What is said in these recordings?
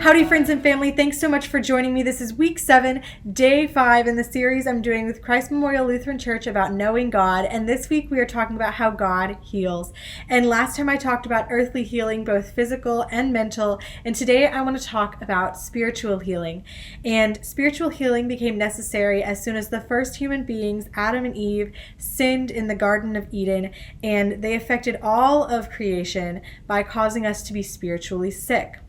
Howdy, friends and family. Thanks so much for joining me. This is week 7, day 5 in the series I'm doing with Christ Memorial Lutheran Church about knowing God. And this week we are talking about how God heals. And last time I talked about earthly healing, both physical and mental. And today I want to talk about spiritual healing. And spiritual healing became necessary as soon as the first human beings, Adam and Eve, sinned in the Garden of Eden. And they affected all of creation by causing us to be spiritually sick.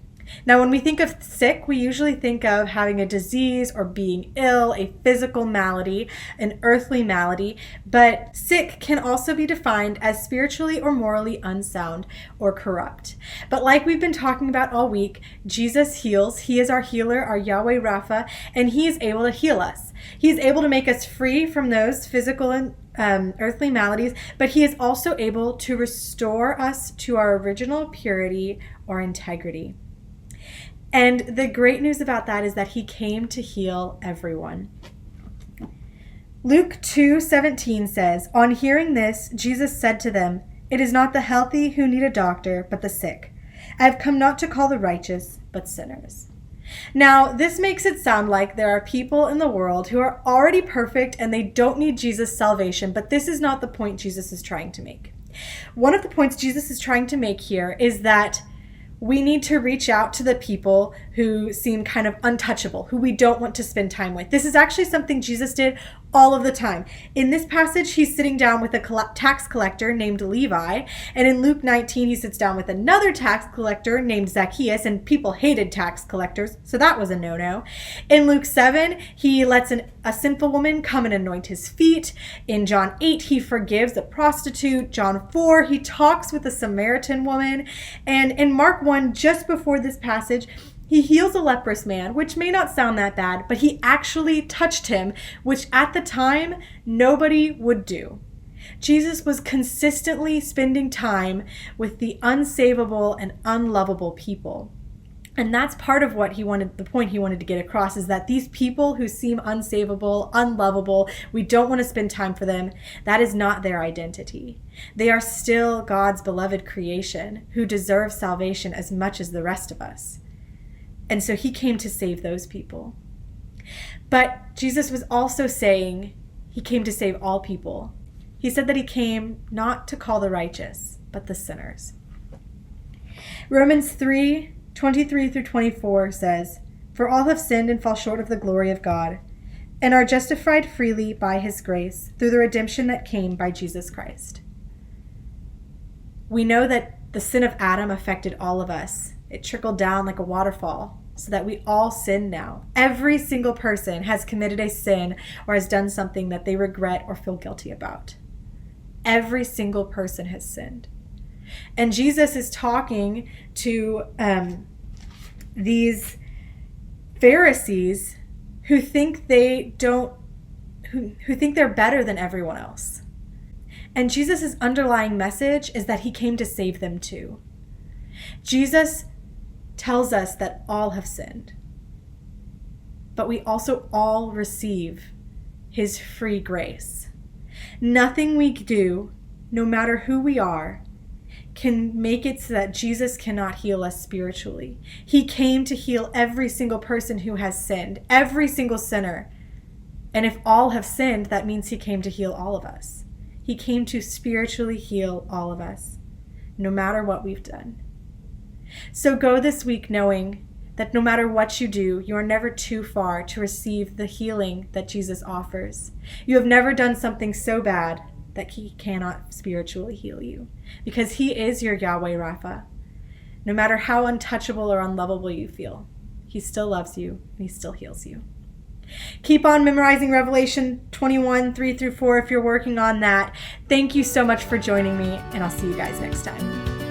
Now, when we think of sick, we usually think of having a disease or being ill, a physical malady, an earthly malady, but sick can also be defined as spiritually or morally unsound or corrupt. But like we've been talking about all week, Jesus heals. He is our healer, our Yahweh Rapha, and he is able to heal us. He is able to make us free from those physical and earthly maladies, but he is also able to restore us to our original purity or integrity. And the great news about that is that he came to heal everyone. Luke 2:17 says, "On hearing this, Jesus said to them, 'It is not the healthy who need a doctor, but the sick. I have come not to call the righteous, but sinners.'" Now, this makes it sound like there are people in the world who are already perfect and they don't need Jesus' salvation, but this is not the point Jesus is trying to make. One of the points Jesus is trying to make here is that we need to reach out to the people who seem kind of untouchable, who we don't want to spend time with. This is actually something Jesus did all of the time. In this passage, he's sitting down with a tax collector named Levi. And in Luke 19, he sits down with another tax collector named Zacchaeus, and people hated tax collectors, so that was a no-no. In Luke 7, he lets a sinful woman come and anoint his feet. In John 8, he forgives a prostitute. John 4, he talks with a Samaritan woman. And in Mark 1, just before this passage, he heals a leprous man, which may not sound that bad, but he actually touched him, which at the time, nobody would do. Jesus was consistently spending time with the unsavable and unlovable people. And that's part of what the point he wanted to get across, is that these people who seem unsavable, unlovable, we don't want to spend time for them, that is not their identity. They are still God's beloved creation who deserve salvation as much as the rest of us. And so he came to save those people. But Jesus was also saying he came to save all people. He said that he came not to call the righteous, but the sinners. Romans 3:23 through 24 says, "For all have sinned and fall short of the glory of God, and are justified freely by his grace through the redemption that came by Jesus Christ." We know that the sin of Adam affected all of us. It trickled down like a waterfall so that we all sin now. Every single person has committed a sin or has done something that they regret or feel guilty about. Every single person has sinned. And Jesus is talking to these Pharisees who think who think they're better than everyone else. And Jesus' underlying message is that he came to save them too. Jesus tells us that all have sinned, but we also all receive his free grace. Nothing we do, no matter who we are, can make it so that Jesus cannot heal us spiritually. He came to heal every single person who has sinned, every single sinner. And if all have sinned, that means he came to heal all of us. He came to spiritually heal all of us, no matter what we've done. So go this week knowing that no matter what you do, you are never too far to receive the healing that Jesus offers. You have never done something so bad that he cannot spiritually heal you, because he is your Yahweh Rapha. No matter how untouchable or unlovable you feel, he still loves you and he still heals you. Keep on memorizing Revelation 21, 3 through 4 if you're working on that. Thank you so much for joining me, and I'll see you guys next time.